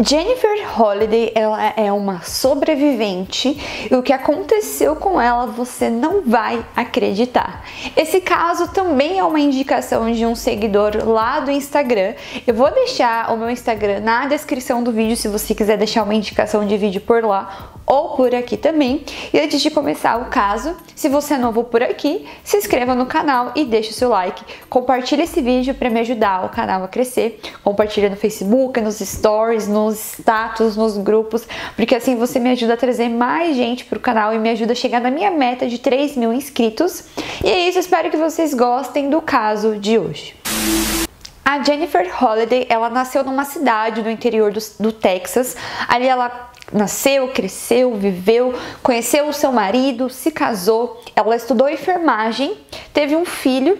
Jennifer Holliday, ela é uma sobrevivente e o que aconteceu com ela você não vai acreditar. Esse caso também é uma indicação de um seguidor lá do Instagram. Eu vou deixar o meu Instagram na descrição do vídeo se você quiser deixar uma indicação de vídeo por lá ou por aqui também. E antes de começar o caso, se você é novo por aqui, se inscreva no canal e deixe o seu like. Compartilhe esse vídeo para me ajudar o canal a crescer. Compartilha no Facebook, nos stories, nos status, nos grupos, porque assim você me ajuda a trazer mais gente para o canal e me ajuda a chegar na minha meta de 3.000 inscritos. E é isso, espero que vocês gostem do caso de hoje. A Jennifer Holliday, ela nasceu numa cidade do interior do Texas. Ali ela nasceu, cresceu, viveu, conheceu o seu marido, se casou, ela estudou enfermagem, teve um filho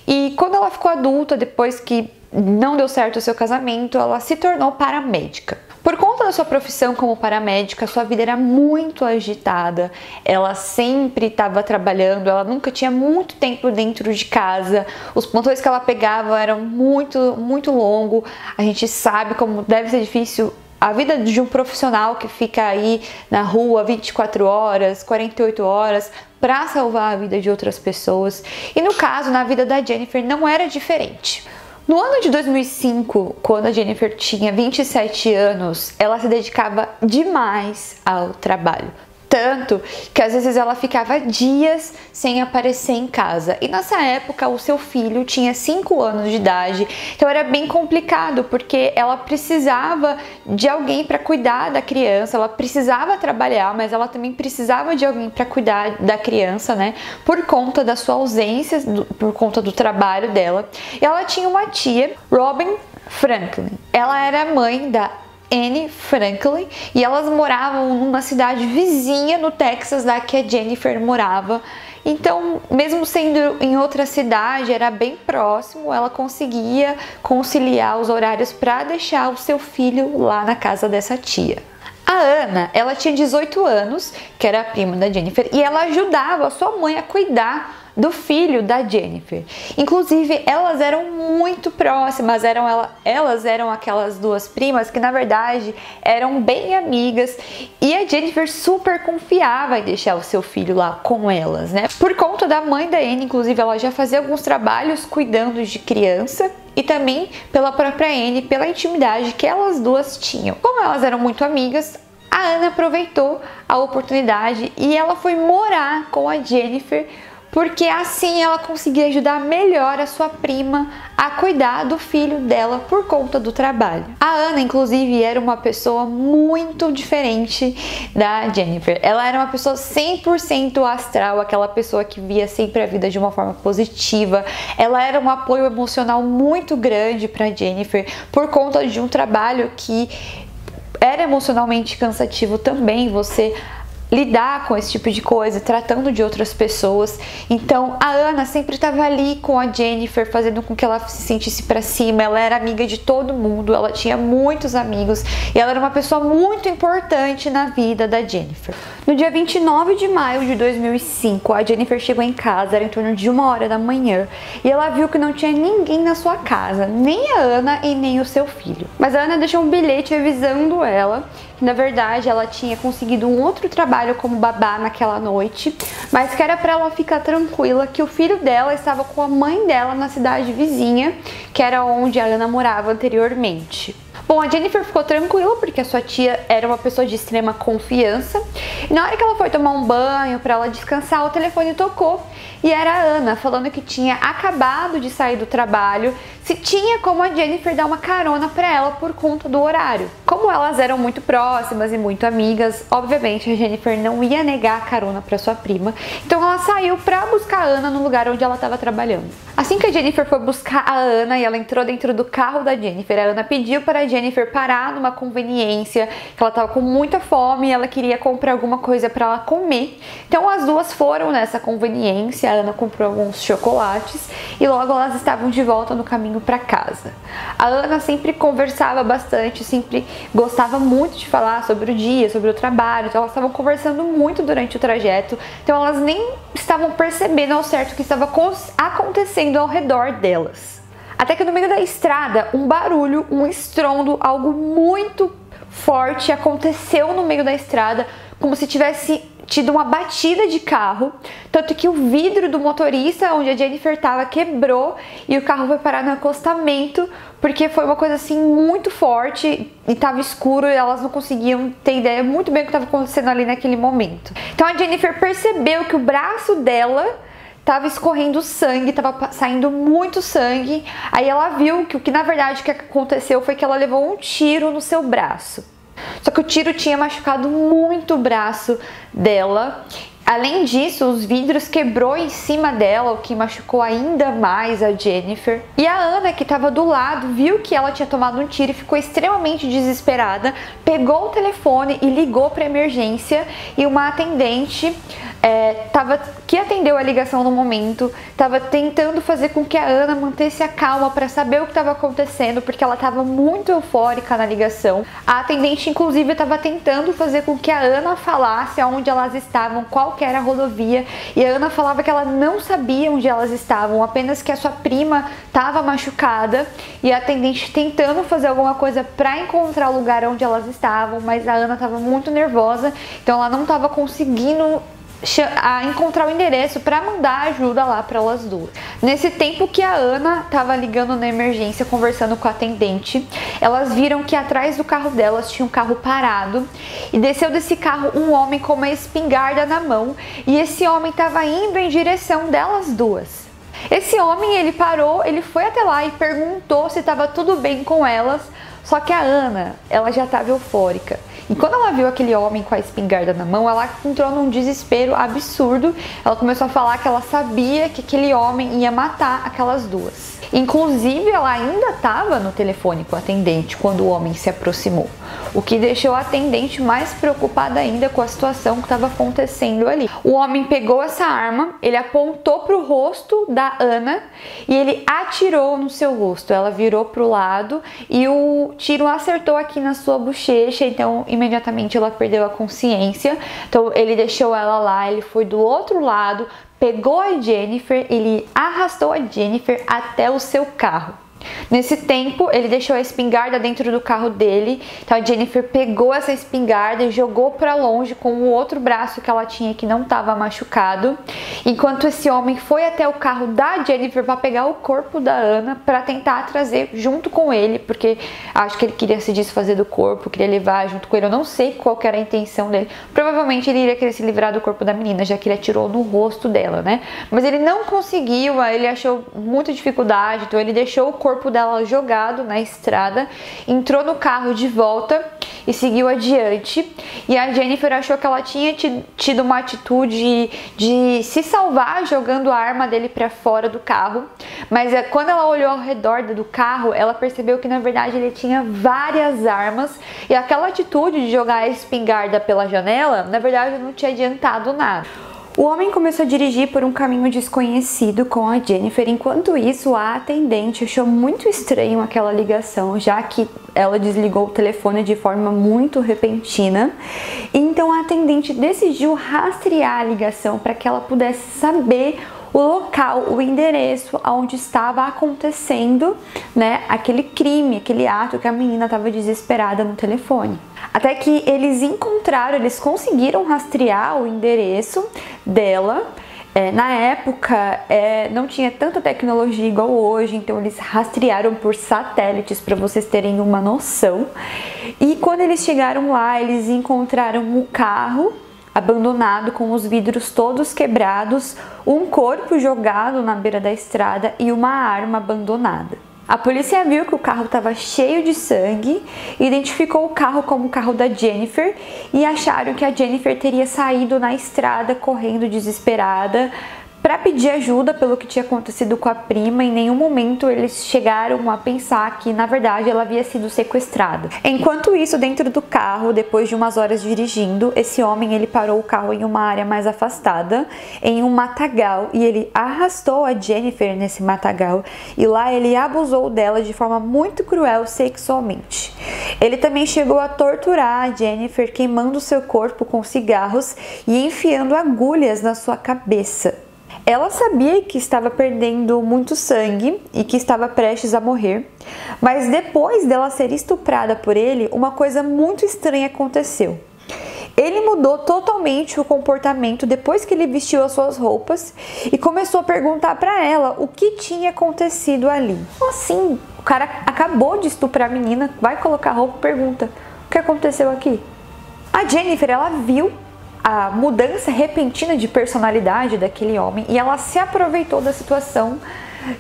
e quando ela ficou adulta, depois que não deu certo o seu casamento, ela se tornou paramédica. Por conta da sua profissão como paramédica, sua vida era muito agitada, ela sempre estava trabalhando, ela nunca tinha muito tempo dentro de casa, os plantões que ela pegava eram muito longos, a gente sabe como deve ser difícil a vida de um profissional que fica aí na rua 24 horas, 48 horas para salvar a vida de outras pessoas. E no caso, na vida da Jennifer não era diferente. No ano de 2005, quando a Jennifer tinha 27 anos, ela se dedicava demais ao trabalho. Tanto que às vezes ela ficava dias sem aparecer em casa. E nessa época o seu filho tinha 5 anos de idade, então era bem complicado porque ela precisava de alguém para cuidar da criança, ela precisava trabalhar, mas ela também precisava de alguém para cuidar da criança, né? Por conta da sua ausência, por conta do trabalho dela. E ela tinha uma tia, Robin Franklin. Ela era mãe da Anne Franklin e elas moravam numa cidade vizinha no Texas da que a Jennifer morava. Então, mesmo sendo em outra cidade, era bem próximo, ela conseguia conciliar os horários para deixar o seu filho lá na casa dessa tia. A Ana, ela tinha 18 anos, que era a prima da Jennifer, e ela ajudava a sua mãe a cuidar do filho da Jennifer. Inclusive, elas eram muito próximas, elas eram aquelas duas primas que na verdade eram bem amigas e a Jennifer super confiava em deixar o seu filho lá com elas, né? Por conta da mãe da Anne, inclusive, ela já fazia alguns trabalhos cuidando de criança e também pela própria Anne, pela intimidade que elas duas tinham. Como elas eram muito amigas, a Ana aproveitou a oportunidade e ela foi morar com a Jennifer, porque assim ela conseguia ajudar melhor a sua prima a cuidar do filho dela por conta do trabalho. A Ana, inclusive, era uma pessoa muito diferente da Jennifer. Ela era uma pessoa 100% astral, aquela pessoa que via sempre a vida de uma forma positiva. Ela era um apoio emocional muito grande para Jennifer por conta de um trabalho que era emocionalmente cansativo também, você lidar com esse tipo de coisa, tratando de outras pessoas. Então a Ana sempre estava ali com a Jennifer, fazendo com que ela se sentisse para cima. Ela era amiga de todo mundo, ela tinha muitos amigos e ela era uma pessoa muito importante na vida da Jennifer. No dia 29 de maio de 2005, a Jennifer chegou em casa, era em torno de 1h da manhã, e ela viu que não tinha ninguém na sua casa, nem a Ana e nem o seu filho. Mas a Ana deixou um bilhete avisando ela que na verdade ela tinha conseguido um outro trabalho como babá naquela noite, mas que era para ela ficar tranquila que o filho dela estava com a mãe dela na cidade vizinha, que era onde a Ana morava anteriormente. Bom, a Jennifer ficou tranquila porque a sua tia era uma pessoa de extrema confiança. E na hora que ela foi tomar um banho para ela descansar, o telefone tocou e era a Ana falando que tinha acabado de sair do trabalho, se tinha como a Jennifer dar uma carona para ela por conta do horário. Como elas eram muito próximas e muito amigas, obviamente a Jennifer não ia negar a carona para sua prima, então ela saiu para buscar a Ana no lugar onde ela estava trabalhando. Assim que a Jennifer foi buscar a Ana e ela entrou dentro do carro da Jennifer, a Ana pediu para a Jennifer parar numa conveniência, que ela estava com muita fome e ela queria comprar alguma coisa para ela comer. Então as duas foram nessa conveniência, a Ana comprou alguns chocolates e logo elas estavam de volta no caminho para casa. A Ana sempre conversava bastante, sempre gostava muito de falar sobre o dia, sobre o trabalho, então elas estavam conversando muito durante o trajeto, então elas nem estavam percebendo ao certo o que estava acontecendo ao redor delas. Até que no meio da estrada, um barulho, um estrondo, algo muito forte aconteceu no meio da estrada, como se tivesse tido uma batida de carro, tanto que o vidro do motorista onde a Jennifer estava quebrou e o carro foi parar no acostamento, porque foi uma coisa assim muito forte e estava escuro e elas não conseguiam ter ideia muito bem o que estava acontecendo ali naquele momento. Então a Jennifer percebeu que o braço dela tava escorrendo sangue, tava saindo muito sangue. Aí ela viu que o que na verdade que aconteceu foi que ela levou um tiro no seu braço. Só que o tiro tinha machucado muito o braço dela. Além disso, os vidros quebrou em cima dela, o que machucou ainda mais a Jennifer. E a Ana, que estava do lado, viu que ela tinha tomado um tiro e ficou extremamente desesperada, pegou o telefone e ligou para emergência, e uma atendente que atendeu a ligação no momento, estava tentando fazer com que a Ana mantesse a calma para saber o que estava acontecendo, porque ela estava muito eufórica na ligação. A atendente, inclusive, estava tentando fazer com que a Ana falasse aonde elas estavam, qual que era a rodovia, e a Ana falava que ela não sabia onde elas estavam, apenas que a sua prima estava machucada, e a atendente tentando fazer alguma coisa para encontrar o lugar onde elas estavam, mas a Ana estava muito nervosa, então ela não estava conseguindo encontrar o endereço para mandar ajuda lá para elas duas. Nesse tempo que a Ana estava ligando na emergência, conversando com a atendente, elas viram que atrás do carro delas tinha um carro parado e desceu desse carro um homem com uma espingarda na mão, e esse homem estava indo em direção delas duas. Esse homem, ele parou, ele foi até lá e perguntou se estava tudo bem com elas, só que a Ana, ela já estava eufórica. E quando ela viu aquele homem com a espingarda na mão, ela entrou num desespero absurdo. Ela começou a falar que ela sabia que aquele homem ia matar aquelas duas. Inclusive, ela ainda estava no telefone com a atendente quando o homem se aproximou, o que deixou a atendente mais preocupada ainda com a situação que estava acontecendo ali. O homem pegou essa arma, ele apontou para o rosto da Ana e ele atirou no seu rosto. Ela virou para o lado e o tiro acertou aqui na sua bochecha, então imediatamente ela perdeu a consciência. Então ele deixou ela lá, ele foi do outro lado, pegou a Jennifer, ele arrastou a Jennifer até o seu carro. Nesse tempo, ele deixou a espingarda dentro do carro dele, então a Jennifer pegou essa espingarda e jogou para longe com o outro braço que ela tinha que não estava machucado, enquanto esse homem foi até o carro da Jennifer para pegar o corpo da Ana para tentar trazer junto com ele, porque acho que ele queria se desfazer do corpo, queria levar junto com ele, eu não sei qual que era a intenção dele, provavelmente ele iria querer se livrar do corpo da menina, já que ele atirou no rosto dela, né? Mas ele não conseguiu, ele achou muita dificuldade, então ele deixou o corpo dela jogado na estrada, entrou no carro de volta e seguiu adiante. E a Jennifer achou que ela tinha tido uma atitude de se salvar jogando a arma dele para fora do carro, mas quando ela olhou ao redor do carro, ela percebeu que na verdade ele tinha várias armas, e aquela atitude de jogar a espingarda pela janela, na verdade não tinha adiantado nada. O homem começou a dirigir por um caminho desconhecido com a Jennifer. Enquanto isso, a atendente achou muito estranho aquela ligação, já que ela desligou o telefone de forma muito repentina. Então a atendente decidiu rastrear a ligação para que ela pudesse saber o local, o endereço onde estava acontecendo, né, aquele crime, aquele ato que a menina estava desesperada no telefone. Até que eles conseguiram rastrear o endereço dela. Na época não tinha tanta tecnologia igual hoje, então eles rastrearam por satélites para vocês terem uma noção. E quando eles chegaram lá, eles encontraram um carro abandonado com os vidros todos quebrados, um corpo jogado na beira da estrada e uma arma abandonada. A polícia viu que o carro estava cheio de sangue, identificou o carro como o carro da Jennifer e acharam que a Jennifer teria saído na estrada correndo desesperada para pedir ajuda pelo que tinha acontecido com a prima. Em nenhum momento eles chegaram a pensar que na verdade ela havia sido sequestrada. Enquanto isso, dentro do carro, depois de umas horas dirigindo, esse homem ele parou o carro em uma área mais afastada, em um matagal, e ele arrastou a Jennifer nesse matagal, e lá ele abusou dela de forma muito cruel sexualmente. Ele também chegou a torturar a Jennifer, queimando seu corpo com cigarros e enfiando agulhas na sua cabeça. Ela sabia que estava perdendo muito sangue e que estava prestes a morrer, mas depois dela ser estuprada por ele, uma coisa muito estranha aconteceu. Ele mudou totalmente o comportamento depois que ele vestiu as suas roupas e começou a perguntar para ela o que tinha acontecido ali. Assim, o cara acabou de estuprar a menina, vai colocar a roupa e pergunta: o que aconteceu aqui? A Jennifer, ela viu a mudança repentina de personalidade daquele homem e ela se aproveitou da situação,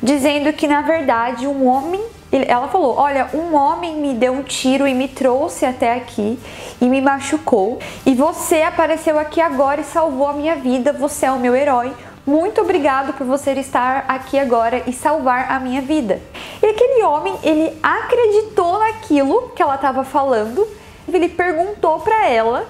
dizendo que na verdade um homem, ela falou: olha, um homem me deu um tiro e me trouxe até aqui e me machucou, e você apareceu aqui agora e salvou a minha vida, você é o meu herói, muito obrigado por você estar aqui agora e salvar a minha vida. E aquele homem, ele acreditou naquilo que ela estava falando, ele perguntou para ela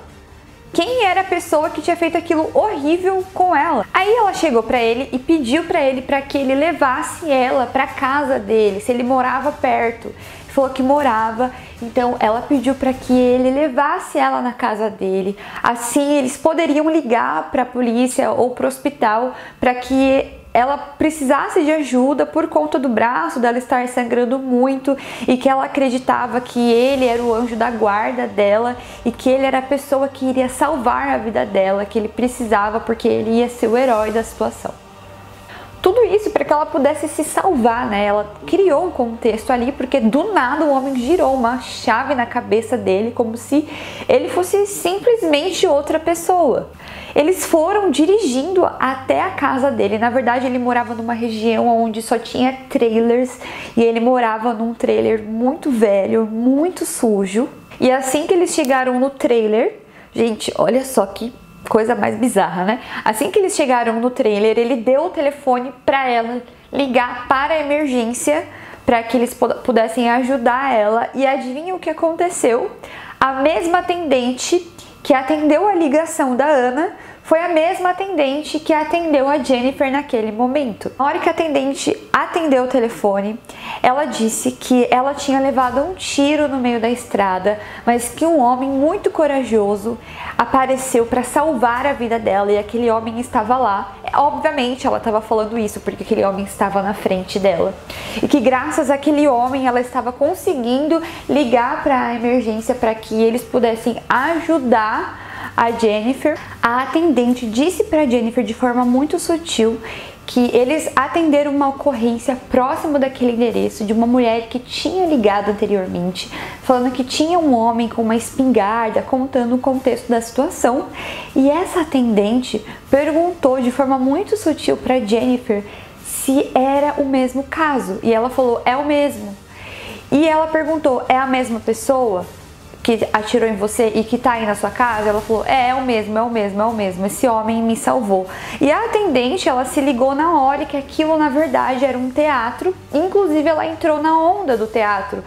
quem era a pessoa que tinha feito aquilo horrível com ela. Aí ela chegou para ele e pediu para ele para que ele levasse ela para casa dele, se ele morava perto. Ele falou que morava, então ela pediu para que ele levasse ela na casa dele. Assim eles poderiam ligar para a polícia ou para o hospital para que ela precisasse de ajuda por conta do braço dela estar sangrando muito e que ela acreditava que ele era o anjo da guarda dela e que ele era a pessoa que iria salvar a vida dela, que ele precisava porque ele ia ser o herói da situação. Tudo isso para que ela pudesse se salvar, né? Ela criou um contexto ali porque do nada o homem girou uma chave na cabeça dele como se ele fosse simplesmente outra pessoa. Eles foram dirigindo até a casa dele. Na verdade, ele morava numa região onde só tinha trailers e ele morava num trailer muito velho, muito sujo. E assim que eles chegaram no trailer, gente, olha só que coisa mais bizarra, né? Assim que eles chegaram no trailer, ele deu o telefone para ela ligar para a emergência para que eles pudessem ajudar ela. E adivinha o que aconteceu? A mesma atendente que atendeu a ligação da Ana foi a mesma atendente que atendeu a Jennifer naquele momento. Na hora que a atendente atendeu o telefone, ela disse que ela tinha levado um tiro no meio da estrada, mas que um homem muito corajoso apareceu para salvar a vida dela e aquele homem estava lá. Obviamente ela estava falando isso porque aquele homem estava na frente dela. E que graças àquele homem ela estava conseguindo ligar para a emergência para que eles pudessem ajudar a Jennifer. A atendente disse para Jennifer de forma muito sutil que eles atenderam uma ocorrência próximo daquele endereço de uma mulher que tinha ligado anteriormente, falando que tinha um homem com uma espingarda, contando o contexto da situação. E essa atendente perguntou de forma muito sutil para Jennifer se era o mesmo caso, e ela falou: é o mesmo. E ela perguntou: é a mesma pessoa que atirou em você e que tá aí na sua casa? Ela falou: é o mesmo, é o mesmo, é o mesmo, esse homem me salvou. E a atendente, ela se ligou na hora que aquilo na verdade era um teatro, inclusive ela entrou na onda do teatro,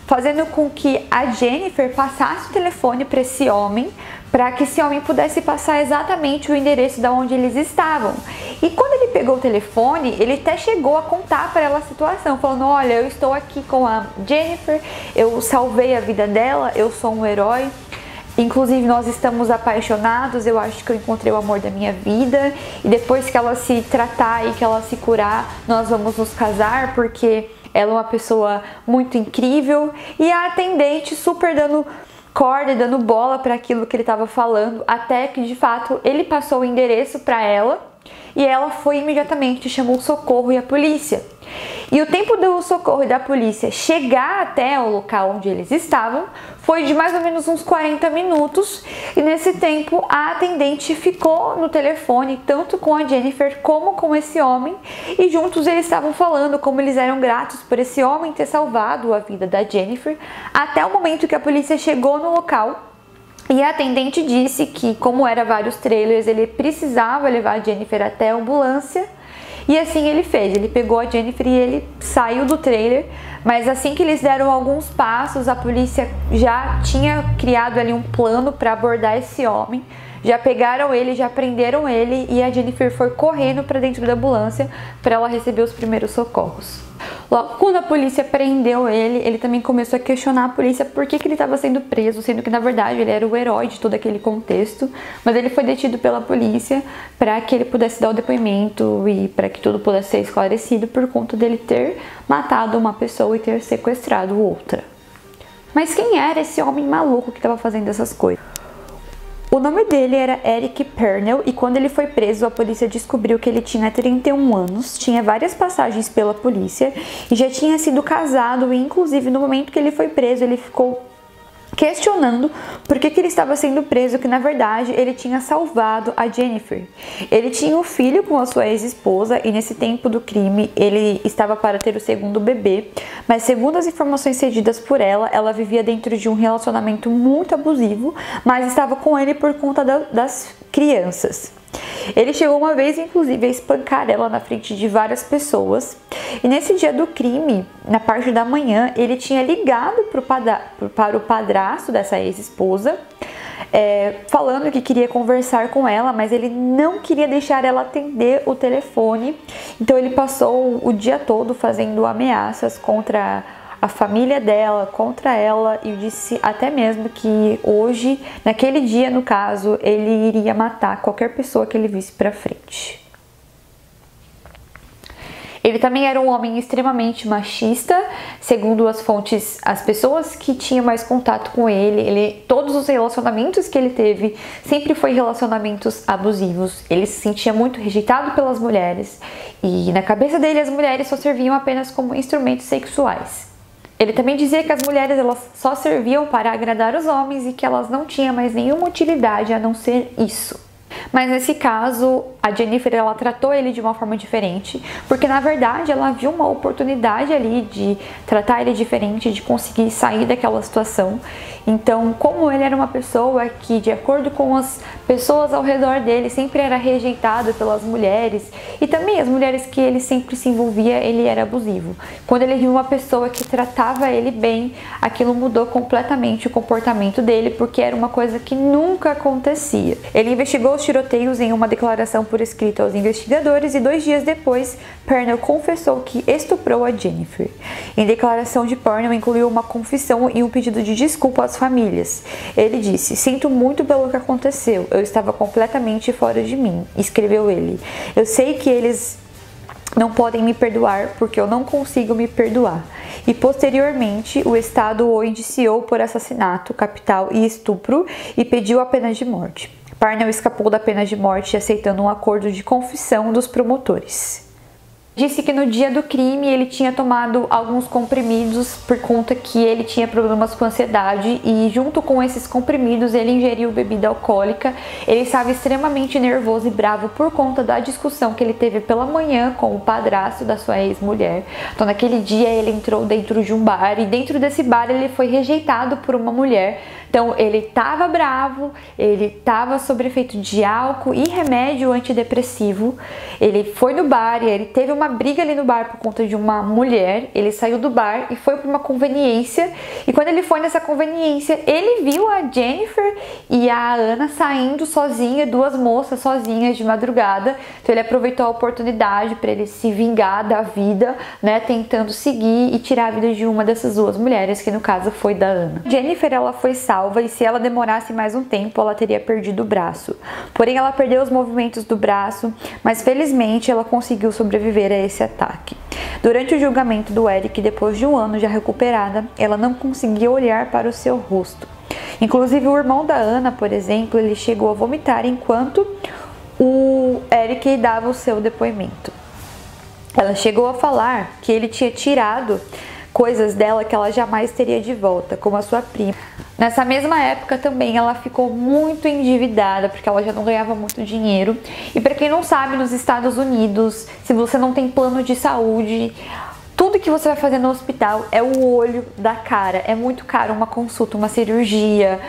fazendo com que a Jennifer passasse o telefone para esse homem, para que esse homem pudesse passar exatamente o endereço de onde eles estavam. E quando ele pegou o telefone, ele até chegou a contar para ela a situação, falando: olha, eu estou aqui com a Jennifer, eu salvei a vida dela, eu sou um herói, inclusive nós estamos apaixonados, eu acho que eu encontrei o amor da minha vida, e depois que ela se tratar e que ela se curar, nós vamos nos casar, porque ela é uma pessoa muito incrível. E a atendente super dando corda e dando bola para aquilo que ele estava falando, até que de fato ele passou o endereço para ela e ela foi imediatamente, chamou o socorro e a polícia. E o tempo do socorro e da polícia chegar até o local onde eles estavam foi de mais ou menos uns 40 minutos. E nesse tempo a atendente ficou no telefone tanto com a Jennifer como com esse homem, e juntos eles estavam falando como eles eram gratos por esse homem ter salvado a vida da Jennifer, até o momento que a polícia chegou no local. E a atendente disse que, como era vários trailers, ele precisava levar a Jennifer até a ambulância. E assim ele fez, ele pegou a Jennifer e ele saiu do trailer, mas assim que eles deram alguns passos, a polícia já tinha criado ali um plano para abordar esse homem. Já pegaram ele, já prenderam ele, e a Jennifer foi correndo para dentro da ambulância para ela receber os primeiros socorros. Logo quando a polícia prendeu ele, ele também começou a questionar a polícia por que ele estava sendo preso, sendo que na verdade ele era o herói de todo aquele contexto, mas ele foi detido pela polícia para que ele pudesse dar o depoimento e para que tudo pudesse ser esclarecido por conta dele ter matado uma pessoa e ter sequestrado outra. Mas quem era esse homem maluco que estava fazendo essas coisas? O nome dele era Eric Pernell e quando ele foi preso, a polícia descobriu que ele tinha 31 anos, tinha várias passagens pela polícia e já tinha sido casado e inclusive no momento que ele foi preso, ele ficou questionando por que ele estava sendo preso, que na verdade ele tinha salvado a Jennifer. Ele tinha um filho com a sua ex-esposa e nesse tempo do crime ele estava para ter o segundo bebê, mas segundo as informações cedidas por ela, ela vivia dentro de um relacionamento muito abusivo, mas estava com ele por conta das crianças. Ele chegou uma vez, inclusive, a espancar ela na frente de várias pessoas. E nesse dia do crime, na parte da manhã, ele tinha ligado para o padrasto dessa ex-esposa, falando que queria conversar com ela, mas ele não queria deixar ela atender o telefone. Então ele passou o dia todo fazendo ameaças contra a família dela, contra ela, e disse até mesmo que hoje, naquele dia no caso, ele iria matar qualquer pessoa que ele visse pra frente. Ele também era um homem extremamente machista, segundo as fontes, as pessoas que tinham mais contato com ele, todos os relacionamentos que ele teve sempre foi relacionamentos abusivos. Ele se sentia muito rejeitado pelas mulheres e na cabeça dele as mulheres só serviam apenas como instrumentos sexuais. Ele também dizia que as mulheres elas só serviam para agradar os homens e que elas não tinham mais nenhuma utilidade a não ser isso. Mas nesse caso, a Jennifer ela tratou ele de uma forma diferente, porque na verdade ela viu uma oportunidade ali de tratar ele diferente, de conseguir sair daquela situação. Então, como ele era uma pessoa que, de acordo com as pessoas ao redor dele, sempre era rejeitado pelas mulheres, e também as mulheres que ele sempre se envolvia, ele era abusivo. Quando ele viu uma pessoa que tratava ele bem, aquilo mudou completamente o comportamento dele, porque era uma coisa que nunca acontecia. Ele investigou os tiroteios em uma declaração por escrito aos investigadores e 2 dias depois, Pernell confessou que estuprou a Jennifer. Em declaração de Pernell incluiu uma confissão e um pedido de desculpa às famílias. Ele disse: "Sinto muito pelo que aconteceu, eu estava completamente fora de mim", escreveu ele. "Eu sei que eles não podem me perdoar porque eu não consigo me perdoar." E posteriormente o Estado o indiciou por assassinato capital e estupro e pediu a pena de morte. Pernell escapou da pena de morte aceitando um acordo de confissão dos promotores. Disse que no dia do crime ele tinha tomado alguns comprimidos por conta que ele tinha problemas com ansiedade e junto com esses comprimidos ele ingeriu bebida alcoólica. Ele estava extremamente nervoso e bravo por conta da discussão que ele teve pela manhã com o padrasto da sua ex-mulher. Então naquele dia ele entrou dentro de um bar e dentro desse bar ele foi rejeitado por uma mulher. Então ele estava bravo, ele estava sob efeito de álcool e remédio antidepressivo. Ele foi no bar e ele teve uma briga ali no bar por conta de uma mulher. Ele saiu do bar e foi para uma conveniência. E quando ele foi nessa conveniência, ele viu a Jennifer e a Ana saindo sozinha, 2 moças sozinhas de madrugada. Então ele aproveitou a oportunidade para ele se vingar da vida, né, tentando seguir e tirar a vida de uma dessas 2 mulheres, que no caso foi da Ana. Jennifer ela foi salva e se ela demorasse mais um tempo, ela teria perdido o braço. Porém, ela perdeu os movimentos do braço, mas felizmente ela conseguiu sobreviver a esse ataque. Durante o julgamento do Eric, depois de 1 ano já recuperada, ela não conseguia olhar para o seu rosto. Inclusive, o irmão da Ana, por exemplo, ele chegou a vomitar enquanto o Eric dava o seu depoimento. Ela chegou a falar que ele tinha tirado coisas dela que ela jamais teria de volta, como a sua prima. Nessa mesma época também ela ficou muito endividada, porque ela já não ganhava muito dinheiro. E para quem não sabe, nos Estados Unidos, se você não tem plano de saúde, tudo que você vai fazer no hospital é o olho da cara. É muito caro uma consulta, uma cirurgia.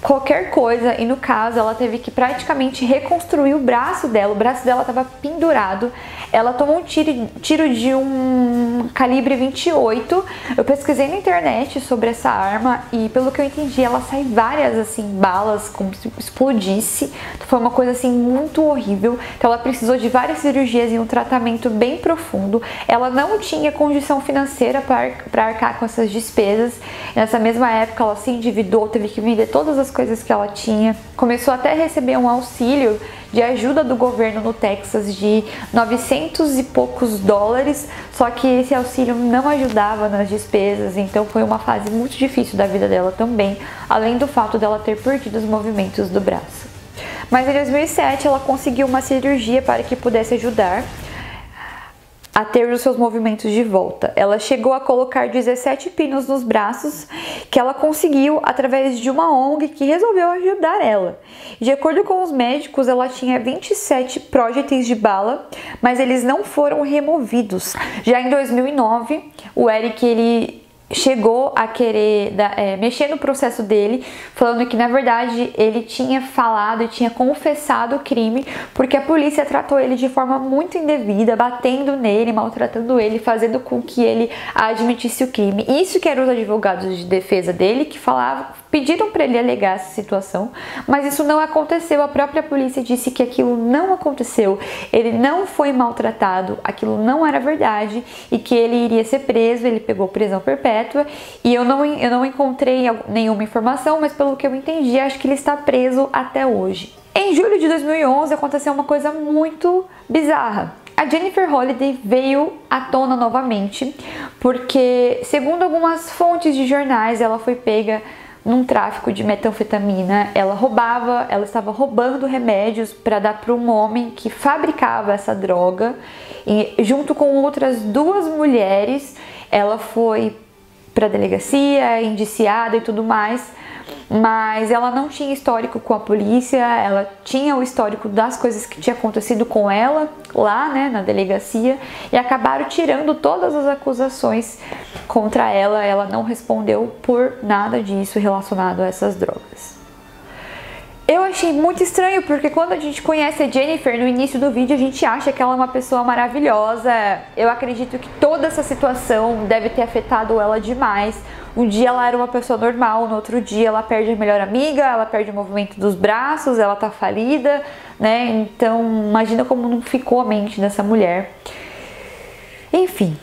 qualquer coisa, e no caso ela teve que praticamente reconstruir o braço dela estava pendurado, ela tomou um tiro de um calibre 28, eu pesquisei na internet sobre essa arma e pelo que eu entendi ela sai várias assim balas como se explodisse, foi uma coisa assim muito horrível, então ela precisou de várias cirurgias e um tratamento bem profundo, ela não tinha condição financeira para arcar com essas despesas, nessa mesma época ela se endividou, teve que vender todas as coisas que ela tinha, começou até a receber um auxílio de ajuda do governo no Texas de 900 e poucos dólares, só que esse auxílio não ajudava nas despesas, então foi uma fase muito difícil da vida dela também, além do fato dela ter perdido os movimentos do braço. Mas em 2007 ela conseguiu uma cirurgia para que pudesse ajudar a ter os seus movimentos de volta. Ela chegou a colocar 17 pinos nos braços que ela conseguiu através de uma ONG que resolveu ajudar ela. De acordo com os médicos, ela tinha 27 projéteis de bala, mas eles não foram removidos. Já em 2009, o Eric ele chegou a querer mexer no processo dele, falando que na verdade ele tinha falado e tinha confessado o crime porque a polícia tratou ele de forma muito indevida, batendo nele, maltratando ele, fazendo com que ele admitisse o crime. Isso que eram os advogados de defesa dele que pediram para ele alegar essa situação, mas isso não aconteceu. A própria polícia disse que aquilo não aconteceu, ele não foi maltratado, aquilo não era verdade e que ele iria ser preso. Ele pegou prisão perpétua e eu não encontrei nenhuma informação, mas pelo que eu entendi, acho que ele está preso até hoje. Em julho de 2011 aconteceu uma coisa muito bizarra. A Jennifer Holliday veio à tona novamente porque, segundo algumas fontes de jornais, ela foi pega num tráfico de metanfetamina. Ela estava roubando remédios para dar para um homem que fabricava essa droga e junto com outras 2 mulheres, ela foi para a delegacia, indiciada e tudo mais, mas ela não tinha histórico com a polícia, ela tinha o histórico das coisas que tinha acontecido com ela lá, né, na delegacia, e acabaram tirando todas as acusações contra ela. Ela não respondeu por nada disso relacionado a essas drogas. Eu achei muito estranho porque quando a gente conhece a Jennifer no início do vídeo, a gente acha que ela é uma pessoa maravilhosa. Eu acredito que toda essa situação deve ter afetado ela demais. Um dia ela era uma pessoa normal, no outro dia ela perde a melhor amiga, ela perde o movimento dos braços, ela tá falida, né? Então imagina como não ficou a mente dessa mulher. Enfim,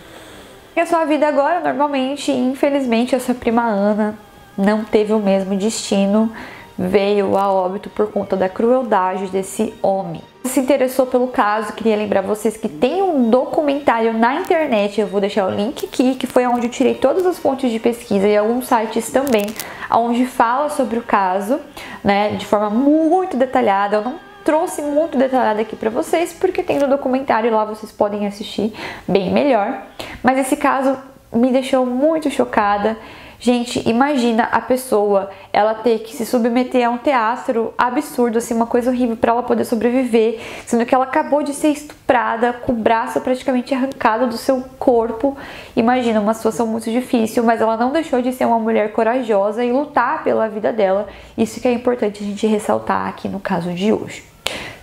a sua vida agora normalmente, infelizmente, essa prima Ana não teve o mesmo destino, veio a óbito por conta da crueldade desse homem. Se interessou pelo caso, queria lembrar vocês que tem um documentário na internet, eu vou deixar o link aqui, que foi onde eu tirei todas as fontes de pesquisa e alguns sites também, onde fala sobre o caso, né, de forma muito detalhada. Eu não trouxe muito detalhada aqui pra vocês, porque tem no documentário lá, vocês podem assistir bem melhor, mas esse caso me deixou muito chocada. Gente, imagina a pessoa, ela ter que se submeter a um teatro absurdo, assim, uma coisa horrível para ela poder sobreviver, sendo que ela acabou de ser estuprada, com o braço praticamente arrancado do seu corpo. Imagina, uma situação muito difícil, mas ela não deixou de ser uma mulher corajosa e lutar pela vida dela. Isso que é importante a gente ressaltar aqui no caso de hoje.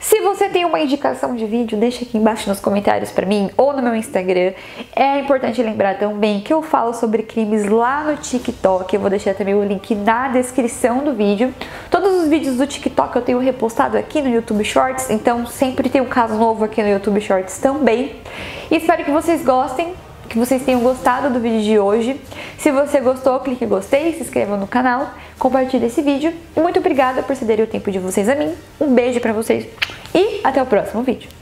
Se você tem uma indicação de vídeo, deixa aqui embaixo nos comentários pra mim ou no meu Instagram. É importante lembrar também que eu falo sobre crimes lá no TikTok. Eu vou deixar também o link na descrição do vídeo. Todos os vídeos do TikTok eu tenho repostado aqui no YouTube Shorts, então sempre tem um caso novo aqui no YouTube Shorts também. E espero que vocês gostem, que vocês tenham gostado do vídeo de hoje. Se você gostou, clique em gostei, se inscreva no canal, compartilhe esse vídeo. Muito obrigada por cederem o tempo de vocês a mim. Um beijo pra vocês e até o próximo vídeo.